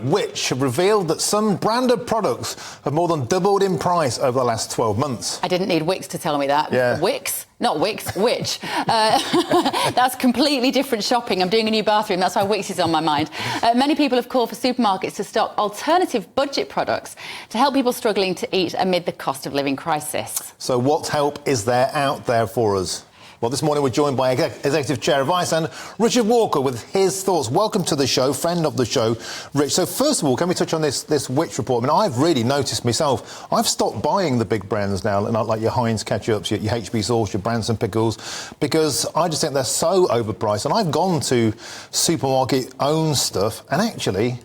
which have revealed that some branded products have more than doubled in price over the last 12 months. I didn't need Wix to tell me that. Yeah. Wix? Not Wix, Which. That's completely different shopping. I'm doing a new bathroom, that's why Wix is on my mind. Many people have called for supermarkets to stock alternative budget products to help people struggling to eat amid the cost of living crisis. So what help is there out there for us? Well, this morning we're joined by Executive Chair of Iceland, Richard Walker, with his thoughts. Welcome to the show, friend of the show, Rich. So first of all, can we touch on this Which report? I mean, I've really noticed myself, I've stopped buying the big brands now, like your Heinz ketchups, your HB sauce, your Branson pickles, because I just think they're so overpriced. And I've gone to supermarket-owned stuff, and actually,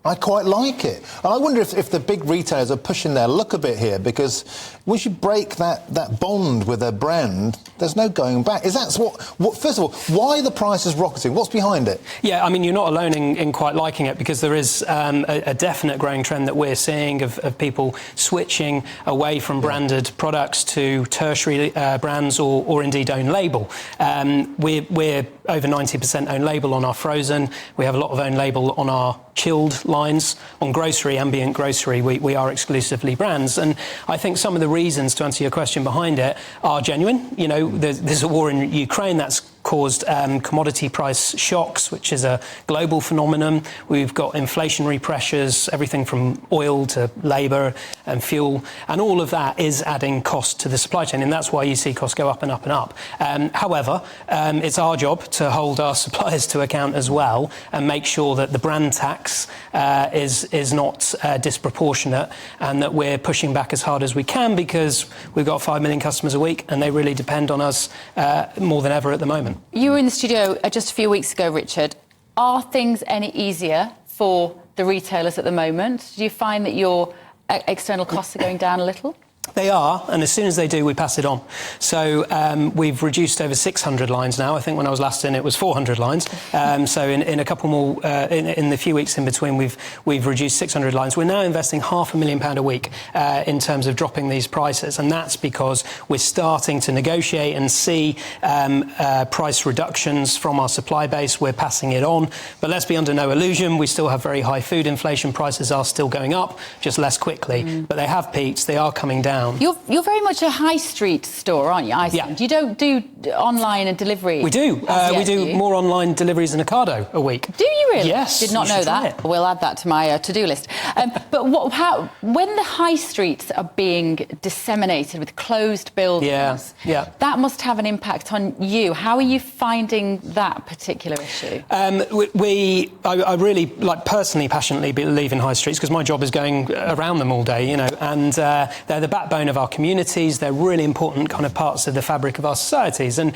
I quite like it. And I wonder if the big retailers are pushing their luck a bit here, because once you break that bond with a brand, there's no going back. Is that what first of all, why are the prices rocketing? What's behind it? Yeah, I mean, you're not alone in quite liking it, because there is a definite growing trend that we're seeing of people switching away from branded products to tertiary brands or indeed own label. We're over 90% own label on our frozen. We have a lot of own label on our chilled lines. On grocery, ambient grocery, we are exclusively brands. And I think some of the reasons, to answer your question, behind it are genuine. You know, there's a war in Ukraine that's caused commodity price shocks, which is a global phenomenon. We've got inflationary pressures, everything from oil to labour and fuel, and all of that is adding cost to the supply chain, and that's why you see costs go up and up and up. However, it's our job to hold our suppliers to account as well and make sure that the brand tax is not disproportionate, and that we're pushing back as hard as we can, because we've got 5 million customers a week and they really depend on us more than ever at the moment. You were in the studio just a few weeks ago, Richard. Are things any easier for the retailers at the moment? Do you find that your external costs are going down a little? They are, and as soon as they do, we pass it on. So we've reduced over 600 lines now. I think when I was last in, it was 400 lines. So in a couple more, in the few weeks in between, we've reduced 600 lines. We're now investing £500,000 a week in terms of dropping these prices, and that's because we're starting to negotiate and see price reductions from our supply base. We're passing it on, but let's be under no illusion, we still have very high food inflation. Prices are still going up, just less quickly, but they have peaked. They are coming down. You're very much a high street store, aren't you, Iceland? Yeah. You don't do online and delivery. We do. We do more online deliveries than Ocado a week. Do you really? Yes. Did not know that. We'll add that to my to-do list. But when the high streets are being disseminated with closed buildings, that must have an impact on you. How are you finding that particular issue? I really, personally, passionately believe in high streets, because my job is going around them all day, and they're the backbone of our communities. They're really important kind of parts of the fabric of our societies, and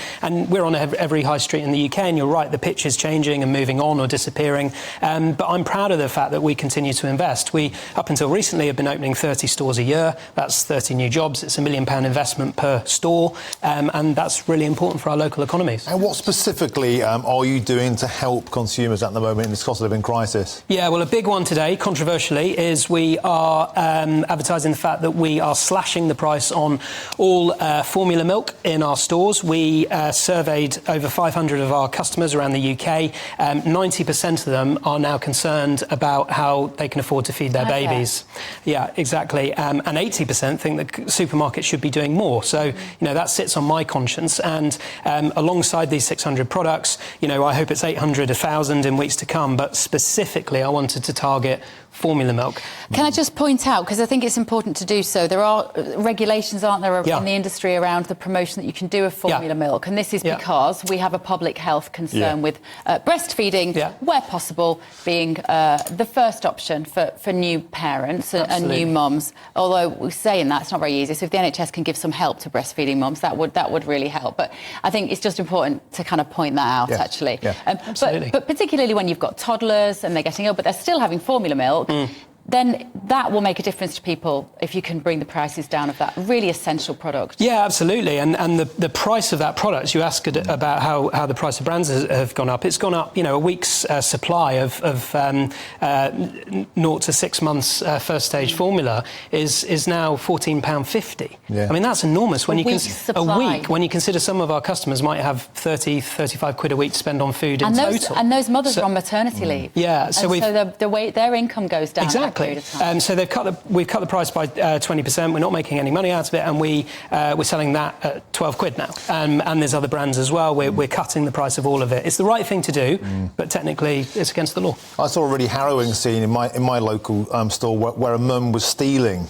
we're on every high street in the UK, and you're right, the pitch is changing and moving on or disappearing, but I'm proud of the fact that we continue to invest. We, up until recently, have been opening 30 stores a year. That's 30 new jobs. It's £1 million investment per store, and that's really important for our local economies. And what specifically are you doing to help consumers at the moment in this cost of living crisis? Yeah, well, a big one today, controversially, is we are advertising the fact that we are slashing the price on all formula milk in our stores. We surveyed over 500 of our customers around the UK. 90% of them are now concerned about how they can afford to feed their babies. Yeah, exactly. And 80% think that supermarkets should be doing more. So, that sits on my conscience. And alongside these 600 products, I hope it's 800, 1,000 in weeks to come. But specifically, I wanted to target formula milk. Can I just point out, because I think it's important to do so, there are regulations, aren't there, in the industry around the promotion that you can do of formula milk, and this is because we have a public health concern with breastfeeding, where possible, being the first option for new parents and new mums. Although we're saying that, it's not very easy, so if the NHS can give some help to breastfeeding mums, that would really help. But I think it's just important to kind of point that out, actually. Absolutely. But particularly when you've got toddlers and they're getting ill, but they're still having formula milk, then that will make a difference to people if you can bring the prices down of that really essential product. Yeah, absolutely. And the price of that product, you asked about how the price of brands have gone up. It's gone up, a week's supply of 0 to 6 months first stage formula is now £14.50. Yeah. I mean, that's enormous. When a week, when you consider some of our customers might have 30, 35 quid a week to spend on food in total. And those mothers are on maternity leave. Yeah, so the way their income goes down. Exactly. So we've cut the price by 20%. We're not making any money out of it, and we're selling that at 12 quid now. And there's other brands as well. We're cutting the price of all of it. It's the right thing to do, but technically it's against the law. I saw a really harrowing scene in my local store where a mum was stealing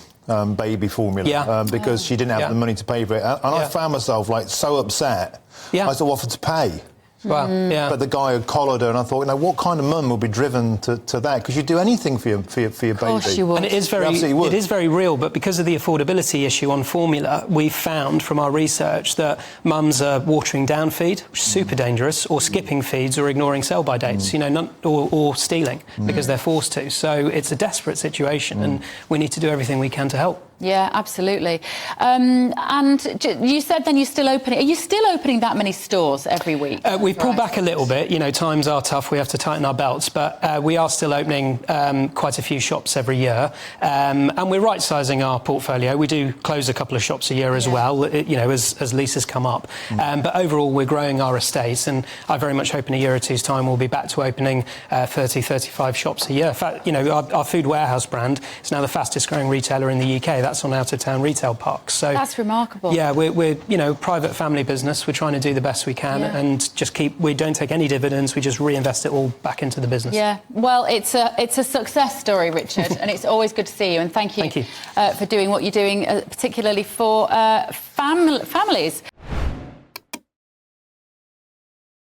baby formula because she didn't have the money to pay for it, and I found myself so upset. I sort of offered to pay. Well, But the guy had collared her, and I thought, what kind of mum would be driven to that? Because you'd do anything for your baby. Of course you would. And it is very real, but because of the affordability issue on formula, we've found from our research that mums are watering down feed, which is super dangerous, or skipping feeds or ignoring sell-by dates, or stealing because they're forced to. So it's a desperate situation, and we need to do everything we can to help. Yeah, absolutely. And you said then you're still opening. Are you still opening that many stores every week? We've pulled back a little bit. Times are tough. We have to tighten our belts, but we are still opening quite a few shops every year, and we're right-sizing our portfolio. We do close a couple of shops a year as well, as leases come up. But overall, we're growing our estate, and I very much hope in a year or two's time we'll be back to opening 30, 35 shops a year. In fact, our Food Warehouse brand is now the fastest-growing retailer in the UK. That's on out-of-town retail parks. So that's remarkable. Yeah, we're private family business. We're trying to do the best we can and just we don't take any dividends. We just reinvest it all back into the business. Yeah, well, it's a success story, Richard, and it's always good to see you. And thank you. For doing what you're doing, particularly for families.